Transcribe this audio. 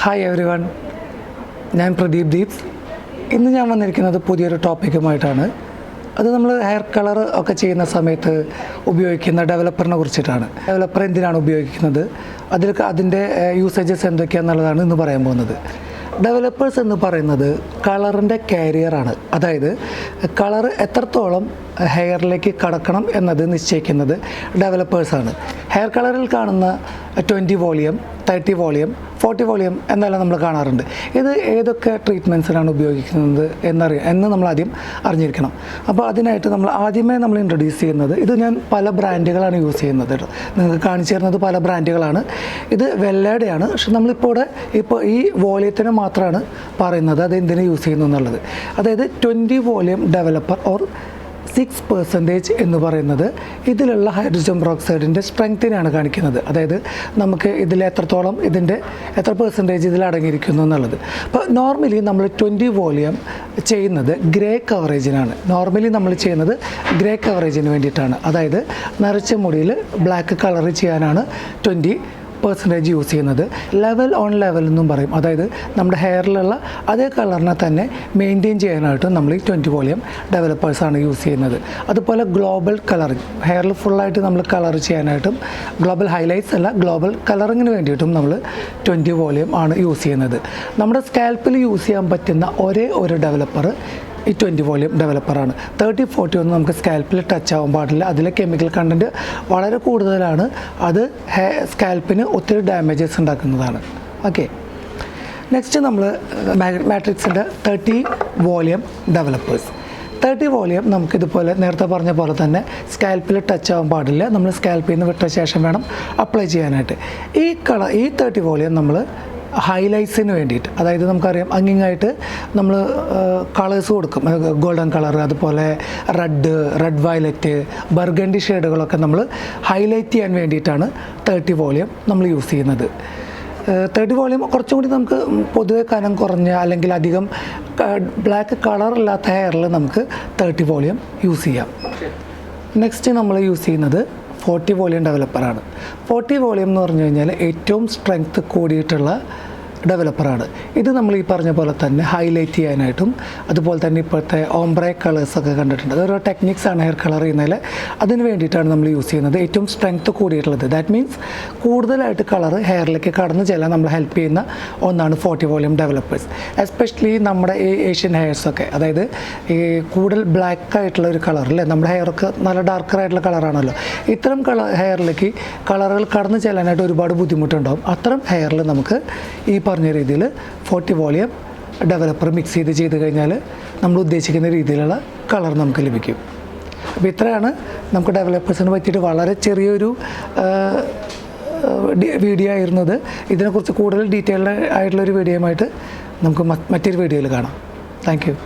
Hi everyone, I am Pradeep Deeps. ഇന്ന് ഞാൻ വന്നിരിക്കുന്നത് പുതിയൊരു ടോപ്പിക്കുമായിട്ടാണ്. അത് നമ്മൾ ഹെയർ കളർ ഒക്കെ ചെയ്യുന്ന സമയത്ത് ഉപയോഗിക്കുന്ന ഡെവലപ്പറിനെ കുറിച്ചിട്ടാണ്. ഡെവലപ്പർ എന്തിനാണ് ഉപയോഗിക്കുന്നത്, അതിൻ്റെ യൂസേജസ് എന്തൊക്കെയാണെന്നുള്ളതാണ് ഇന്ന് പറയാൻ പോകുന്നത്. ഡെവലപ്പേഴ്സ് എന്ന് പറയുന്നത് കളറിൻ്റെ കാരിയറാണ്. അതായത് കളർ എത്രത്തോളം ഹെയറിലേക്ക് കടക്കണം എന്നത് നിശ്ചയിക്കുന്നത് ഡെവലപ്പേഴ്സാണ്. ഹെയർ കളറിൽ കാണുന്ന 20 വോളിയം, 30 വോളിയം, 40 വോളിയം എന്നെല്ലാം നമ്മൾ കാണാറുണ്ട്. ഇത് ഏതൊക്കെ ട്രീറ്റ്മെൻറ്റ്സിനാണ് ഉപയോഗിക്കുന്നത് എന്ന് നമ്മൾ ആദ്യം അറിഞ്ഞിരിക്കണം. അപ്പോൾ അതിനായിട്ട് ആദ്യമേ നമ്മൾ ഇൻട്രൊഡ്യൂസ് ചെയ്യുന്നത്, ഇത് ഞാൻ പല ബ്രാൻഡുകളാണ് യൂസ് ചെയ്യുന്നത് കേട്ടോ. നിങ്ങൾക്ക് കാണിച്ചു തരുന്നത് പല ബ്രാൻഡുകളാണ്. ഇത് വെല്ലയുടെയാണ്. പക്ഷെ നമ്മളിപ്പോൾ ഈ വോളിയത്തിന് മാത്രമാണ് പറയുന്നത് അത് എന്തിനു യൂസ് ചെയ്യുന്നു എന്നുള്ളത്. അതായത് 20 വോളിയം ഡെവലപ്പർ ഓർ 6% എന്ന് പറയുന്നത് ഇതിലുള്ള ഹൈഡ്രജൻ പെറോക്സൈഡിൻ്റെ സ്ട്രെങ്ത്തിനാണ് കാണിക്കുന്നത്. അതായത് നമുക്ക് ഇതിൽ എത്ര പെർസെൻറ്റേജ് ഇതിൽ അടങ്ങിയിരിക്കുന്നു എന്നുള്ളത്. അപ്പോൾ നോർമലി നമ്മൾ 20 വോളിയം ചെയ്യുന്നത് ഗ്രേ കവറേജിനാണ്. നോർമലി നമ്മൾ ചെയ്യുന്നത് ഗ്രേ കവറേജിന് വേണ്ടിയിട്ടാണ്. അതായത് നരച്ച മുടിയിൽ ബ്ലാക്ക് കളർ ചെയ്യാനാണ് 20% യൂസ് ചെയ്യുന്നത്. ലെവൽ ഓൺ ലെവൽ എന്നും പറയും. അതായത് നമ്മുടെ ഹെയറിലുള്ള അതേ കളറിനെ തന്നെ മെയിൻറ്റെയിൻ ചെയ്യാനായിട്ടും നമ്മൾ ഈ 20 വോളിയം ഡെവലപ്പേഴ്സാണ് യൂസ് ചെയ്യുന്നത്. അതുപോലെ ഗ്ലോബൽ കളറിങ്, ഹെയറിൽ ഫുള്ളായിട്ട് നമ്മൾ കളർ ചെയ്യാനായിട്ടും, ഗ്ലോബൽ ഹൈലൈറ്റ്സ് അല്ല ഗ്ലോബൽ കളറിങ്ങിന് വേണ്ടിയിട്ടും നമ്മൾ 20 വോളിയം ആണ് യൂസ് ചെയ്യുന്നത്. നമ്മുടെ സ്കാൽപ്പിൽ യൂസ് ചെയ്യാൻ പറ്റുന്ന ഒരേ ഒരു ഡെവലപ്പർ ഈ 20 വോളിയം ഡെവലപ്പറാണ്. 30-40 ഒന്നും നമുക്ക് സ്കാൽപ്പിൽ ടച്ച് ആവാൻ പാടില്ല. അതിലെ കെമിക്കൽ കണ്ടൻറ്റ് വളരെ കൂടുതലാണ്. അത് സ്കാൽപ്പിന് ഒത്തിരി ഡാമേജസ് ഉണ്ടാക്കുന്നതാണ്. ഓക്കെ, നെക്സ്റ്റ് നമ്മൾ മാട്രിക്സിൻ്റെ 30 വോളിയം ഡെവലപ്പേഴ്സ്. 30 വോളിയം നമുക്കിതുപോലെ നേരത്തെ പറഞ്ഞ പോലെ തന്നെ സ്കാൽപ്പിൽ ടച്ച് ആവാൻ പാടില്ല. നമ്മൾ സ്കാൽപ്പിൽ നിന്ന് വിട്ട ശേഷം വേണം അപ്ലൈ ചെയ്യാനായിട്ട്. ഈ 30 വോളിയം നമ്മൾ ഹൈലൈറ്റ്സിന് വേണ്ടിയിട്ട്, അതായത് നമുക്കറിയാം അങ്ങിങ്ങായിട്ട് നമ്മൾ കളേഴ്സ് കൊടുക്കും. ഗോൾഡൻ കളർ, അതുപോലെ റെഡ് വയലറ്റ്, ബർഗണ്ടി ഷെയ്ഡുകളൊക്കെ നമ്മൾ ഹൈലൈറ്റ് ചെയ്യാൻ വേണ്ടിയിട്ടാണ് 30 വോളിയം നമ്മൾ യൂസ് ചെയ്യുന്നത്. 30 വോളിയം കുറച്ചും കൂടി നമുക്ക് പൊതുവെ കനം കുറഞ്ഞ അല്ലെങ്കിൽ അധികം ബ്ലാക്ക് കളറില്ലാത്ത ഹെയറിൽ നമുക്ക് 30 വോളിയം യൂസ് ചെയ്യാം. നെക്സ്റ്റ് നമ്മൾ യൂസ് ചെയ്യുന്നത് 40 വോളിയം ഡെവലപ്പറാണ്. 40 വോളിയം എന്ന് പറഞ്ഞു കഴിഞ്ഞാൽ ഏറ്റവും സ്ട്രെങ്ത്ത് കൂടിയിട്ടുള്ള ഡെവലപ്പറാണ്. ഇത് നമ്മൾ ഈ പറഞ്ഞ പോലെ തന്നെ ഹൈലൈറ്റ് ചെയ്യാനായിട്ടും, അതുപോലെ തന്നെ ഇപ്പോഴത്തെ ഓംബ്രേ കളേഴ്സൊക്കെ കണ്ടിട്ടുണ്ട്. അതൊരു ടെക്നിക്സാണ് ഹെയർ കളർ ചെയ്യുന്നതിൽ. അതിന് വേണ്ടിയിട്ടാണ് നമ്മൾ യൂസ് ചെയ്യുന്നത്. ഏറ്റവും സ്ട്രെങ്ത്ത് കൂടിയിട്ടുള്ളത്, ദാറ്റ് മീൻസ് കൂടുതലായിട്ട് കളർ ഹെയറിലേക്ക് കടന്നു ചെല്ലാൻ നമ്മൾ ഹെൽപ്പ് ചെയ്യുന്ന ഒന്നാണ് 40 വോളിയം ഡെവലപ്പേഴ്സ്. എസ്പെഷ്യലി നമ്മുടെ ഈ ഏഷ്യൻ ഹെയർസൊക്കെ, അതായത് ഈ കൂടുതൽ ബ്ലാക്ക് ആയിട്ടുള്ള ഒരു കളറില്ലേ, നമ്മുടെ ഹെയറൊക്കെ നല്ല ഡാർക്കറായിട്ടുള്ള കളറാണല്ലോ. ഇത്തരം ഹെയറിലേക്ക് കളറുകൾ കടന്നു ചെല്ലാനായിട്ട് ഒരുപാട് ബുദ്ധിമുട്ടുണ്ടാകും. അത്തരം ഹെയറിൽ നമുക്ക് ഈ പറഞ്ഞ രീതിയിൽ 40 വോളിയം ഡെവലപ്പർ മിക്സ് ചെയ്ത് കഴിഞ്ഞാൽ നമ്മൾ ഉദ്ദേശിക്കുന്ന രീതിയിലുള്ള കളർ നമുക്ക് ലഭിക്കും. അപ്പോൾ ഇത്രയാണ് നമുക്ക് ഡെവലപ്പേഴ്സിനെ പറ്റിയിട്ട് വളരെ ചെറിയൊരു വീഡിയോ ആയിരുന്നത്. ഇതിനെക്കുറിച്ച് കൂടുതൽ ഡീറ്റെയിൽഡ് ആയിട്ടുള്ളൊരു വീഡിയോയുമായിട്ട് നമുക്ക് മറ്റൊരു വീഡിയോയിൽ കാണാം. Thank you.